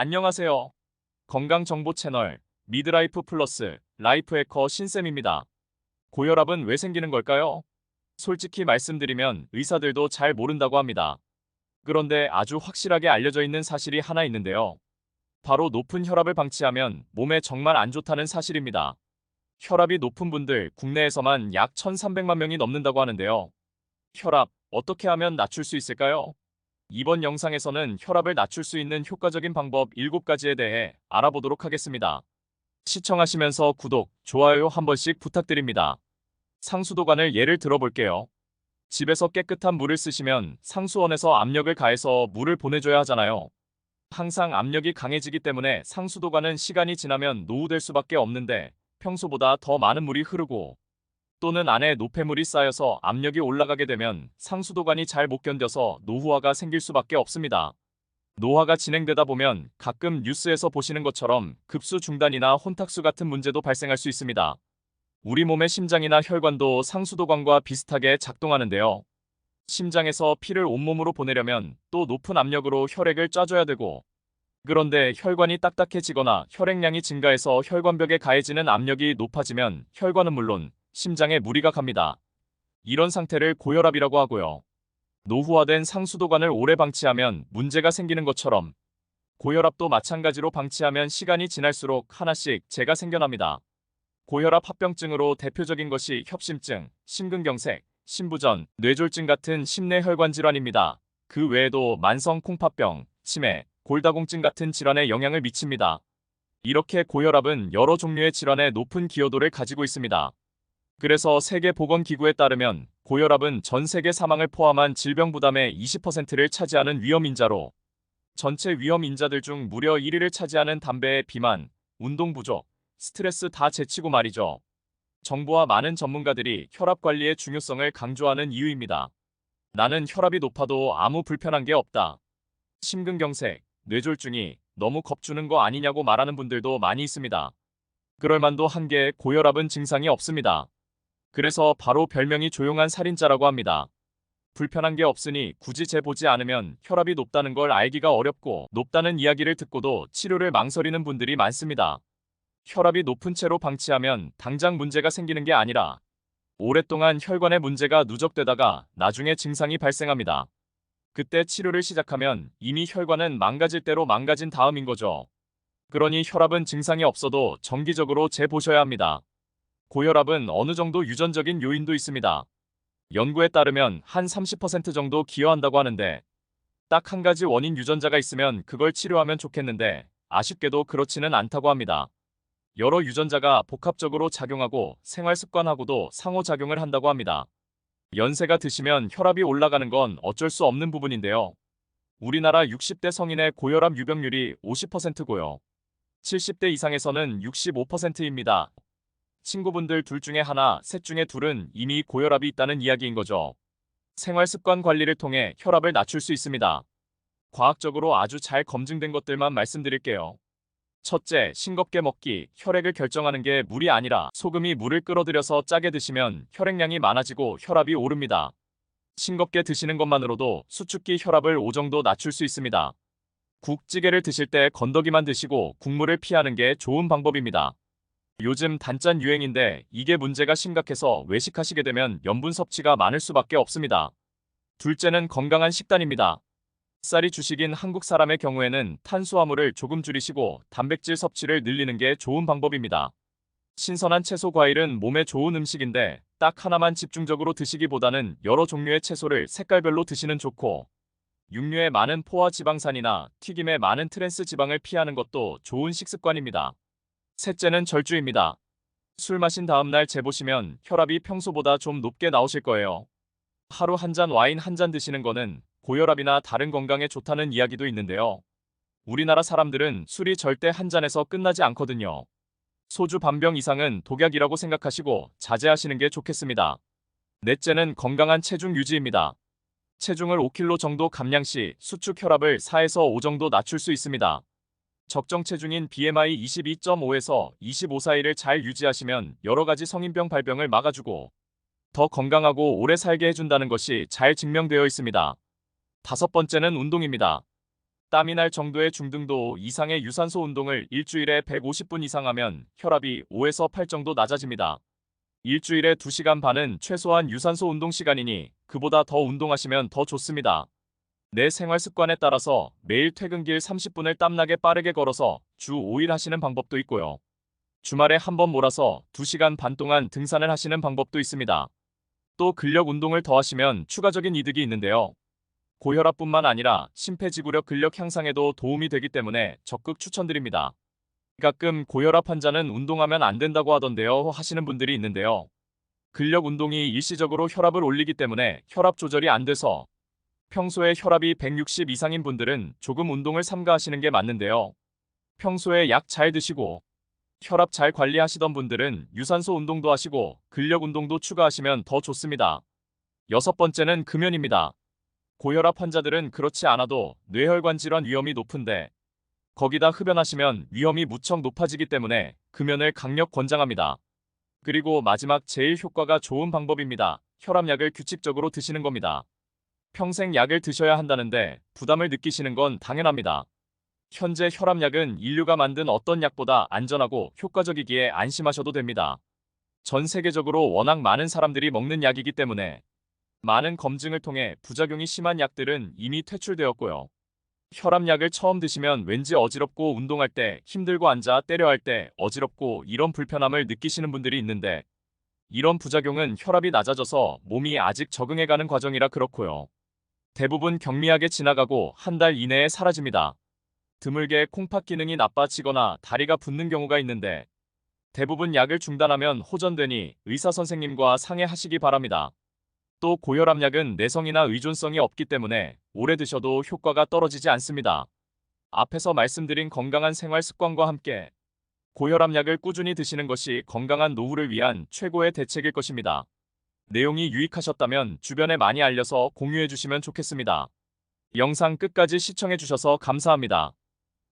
안녕하세요. 건강정보 채널 미드라이프 플러스 라이프 해커 신쌤입니다. 고혈압은 왜 생기는 걸까요? 솔직히 말씀드리면 의사들도 잘 모른다고 합니다. 그런데 아주 확실하게 알려져 있는 사실이 하나 있는데요. 바로 높은 혈압을 방치하면 몸에 정말 안 좋다는 사실입니다. 혈압이 높은 분들 국내에서만 약 1,300만 명이 넘는다고 하는데요. 혈압 어떻게 하면 낮출 수 있을까요? 이번 영상에서는 혈압을 낮출 수 있는 효과적인 방법 7가지에 대해 알아보도록 하겠습니다. 시청하시면서 구독, 좋아요 한 번씩 부탁드립니다. 상수도관을 예를 들어볼게요. 집에서 깨끗한 물을 쓰시면 상수원에서 압력을 가해서 물을 보내줘야 하잖아요. 항상 압력이 강해지기 때문에 상수도관은 시간이 지나면 노후될 수밖에 없는데 평소보다 더 많은 물이 흐르고 또는 안에 노폐물이 쌓여서 압력이 올라가게 되면 상수도관이 잘 못 견뎌서 노후화가 생길 수밖에 없습니다. 노화가 진행되다 보면 가끔 뉴스에서 보시는 것처럼 급수 중단이나 혼탁수 같은 문제도 발생할 수 있습니다. 우리 몸의 심장이나 혈관도 상수도관과 비슷하게 작동하는데요. 심장에서 피를 온몸으로 보내려면 또 높은 압력으로 혈액을 짜줘야 되고, 그런데 혈관이 딱딱해지거나 혈액량이 증가해서 혈관벽에 가해지는 압력이 높아지면 혈관은 물론 심장에 무리가 갑니다. 이런 상태를 고혈압이라고 하고요. 노후화된 상수도관을 오래 방치하면 문제가 생기는 것처럼 고혈압도 마찬가지로 방치하면 시간이 지날수록 하나씩 재가 생겨납니다. 고혈압 합병증으로 대표적인 것이 협심증, 심근경색, 심부전, 뇌졸중 같은 심내혈관 질환입니다. 그 외에도 만성 콩팥병, 치매, 골다공증 같은 질환에 영향을 미칩니다. 이렇게 고혈압은 여러 종류의 질환에 높은 기여도를 가지고 있습니다. 그래서 세계보건기구에 따르면 고혈압은 전 세계 사망을 포함한 질병 부담의 20%를 차지하는 위험인자로 전체 위험인자들 중 무려 1위를 차지하는 담배의 비만, 운동 부족, 스트레스 다 제치고 말이죠. 정부와 많은 전문가들이 혈압 관리의 중요성을 강조하는 이유입니다. 나는 혈압이 높아도 아무 불편한 게 없다. 심근경색, 뇌졸중이 너무 겁주는 거 아니냐고 말하는 분들도 많이 있습니다. 그럴 만도 한게 고혈압은 증상이 없습니다. 그래서 바로 별명이 조용한 살인자라고 합니다. 불편한 게 없으니 굳이 재보지 않으면 혈압이 높다는 걸 알기가 어렵고 높다는 이야기를 듣고도 치료를 망설이는 분들이 많습니다. 혈압이 높은 채로 방치하면 당장 문제가 생기는 게 아니라 오랫동안 혈관에 문제가 누적되다가 나중에 증상이 발생합니다. 그때 치료를 시작하면 이미 혈관은 망가질 대로 망가진 다음인 거죠. 그러니 혈압은 증상이 없어도 정기적으로 재보셔야 합니다. 고혈압은 어느 정도 유전적인 요인도 있습니다. 연구에 따르면 한 30% 정도 기여한다고 하는데 딱 한 가지 원인 유전자가 있으면 그걸 치료하면 좋겠는데 아쉽게도 그렇지는 않다고 합니다. 여러 유전자가 복합적으로 작용하고 생활 습관하고도 상호작용을 한다고 합니다. 연세가 드시면 혈압이 올라가는 건 어쩔 수 없는 부분인데요. 우리나라 60대 성인의 고혈압 유병률이 50%고요. 70대 이상에서는 65%입니다. 친구분들 둘 중에 하나, 셋 중에 둘은 이미 고혈압이 있다는 이야기인 거죠. 생활 습관 관리를 통해 혈압을 낮출 수 있습니다. 과학적으로 아주 잘 검증된 것들만 말씀드릴게요. 첫째, 싱겁게 먹기. 혈액을 결정하는 게 물이 아니라 소금이 물을 끌어들여서 짜게 드시면 혈액량이 많아지고 혈압이 오릅니다. 싱겁게 드시는 것만으로도 수축기 혈압을 5 정도 낮출 수 있습니다. 국찌개를 드실 때 건더기만 드시고 국물을 피하는 게 좋은 방법입니다. 요즘 단짠 유행인데 이게 문제가 심각해서 외식하시게 되면 염분 섭취가 많을 수밖에 없습니다. 둘째는 건강한 식단입니다. 쌀이 주식인 한국 사람의 경우에는 탄수화물을 조금 줄이시고 단백질 섭취를 늘리는 게 좋은 방법입니다. 신선한 채소 과일은 몸에 좋은 음식인데 딱 하나만 집중적으로 드시기보다는 여러 종류의 채소를 색깔별로 드시는 좋고 육류에 많은 포화 지방산이나 튀김에 많은 트랜스 지방을 피하는 것도 좋은 식습관입니다. 셋째는 절주입니다. 술 마신 다음날 재보시면 혈압이 평소보다 좀 높게 나오실 거예요. 하루 한 잔 와인 한 잔 드시는 거는 고혈압이나 다른 건강에 좋다는 이야기도 있는데요. 우리나라 사람들은 술이 절대 한 잔에서 끝나지 않거든요. 소주 반병 이상은 독약이라고 생각하시고 자제하시는 게 좋겠습니다. 넷째는 건강한 체중 유지입니다. 체중을 5kg 정도 감량 시 수축 혈압을 4에서 5 정도 낮출 수 있습니다. 적정 체중인 BMI 22.5에서 25 사이를 잘 유지하시면 여러 가지 성인병 발병을 막아주고 더 건강하고 오래 살게 해준다는 것이 잘 증명되어 있습니다. 다섯 번째는 운동입니다. 땀이 날 정도의 중등도 이상의 유산소 운동을 일주일에 150분 이상 하면 혈압이 5에서 8 정도 낮아집니다. 일주일에 2시간 반은 최소한 유산소 운동 시간이니 그보다 더 운동하시면 더 좋습니다. 내 생활 습관에 따라서 매일 퇴근길 30분을 땀나게 빠르게 걸어서 주 5일 하시는 방법도 있고요. 주말에 한번 몰아서 2시간 반 동안 등산을 하시는 방법도 있습니다. 또 근력 운동을 더 하시면 추가적인 이득이 있는데요. 고혈압뿐만 아니라 심폐지구력 근력 향상에도 도움이 되기 때문에 적극 추천드립니다. 가끔 고혈압 환자는 운동하면 안 된다고 하던데요 하시는 분들이 있는데요. 근력 운동이 일시적으로 혈압을 올리기 때문에 혈압 조절이 안 돼서 평소에 혈압이 160 이상인 분들은 조금 운동을 삼가하시는 게 맞는데요. 평소에 약 잘 드시고 혈압 잘 관리하시던 분들은 유산소 운동도 하시고 근력 운동도 추가하시면 더 좋습니다. 여섯 번째는 금연입니다. 고혈압 환자들은 그렇지 않아도 뇌혈관 질환 위험이 높은데 거기다 흡연하시면 위험이 무척 높아지기 때문에 금연을 강력 권장합니다. 그리고 마지막 제일 효과가 좋은 방법입니다. 혈압약을 규칙적으로 드시는 겁니다. 평생 약을 드셔야 한다는데 부담을 느끼시는 건 당연합니다. 현재 혈압약은 인류가 만든 어떤 약보다 안전하고 효과적이기에 안심하셔도 됩니다. 전 세계적으로 워낙 많은 사람들이 먹는 약이기 때문에 많은 검증을 통해 부작용이 심한 약들은 이미 퇴출되었고요. 혈압약을 처음 드시면 왠지 어지럽고 운동할 때 힘들고 앉아 때려 할 때 어지럽고 이런 불편함을 느끼시는 분들이 있는데 이런 부작용은 혈압이 낮아져서 몸이 아직 적응해가는 과정이라 그렇고요. 대부분 경미하게 지나가고 한 달 이내에 사라집니다. 드물게 콩팥 기능이 나빠지거나 다리가 붓는 경우가 있는데 대부분 약을 중단하면 호전되니 의사 선생님과 상의하시기 바랍니다. 또 고혈압약은 내성이나 의존성이 없기 때문에 오래 드셔도 효과가 떨어지지 않습니다. 앞에서 말씀드린 건강한 생활 습관과 함께 고혈압약을 꾸준히 드시는 것이 건강한 노후를 위한 최고의 대책일 것입니다. 내용이 유익하셨다면 주변에 많이 알려서 공유해 주시면 좋겠습니다. 영상 끝까지 시청해 주셔서 감사합니다.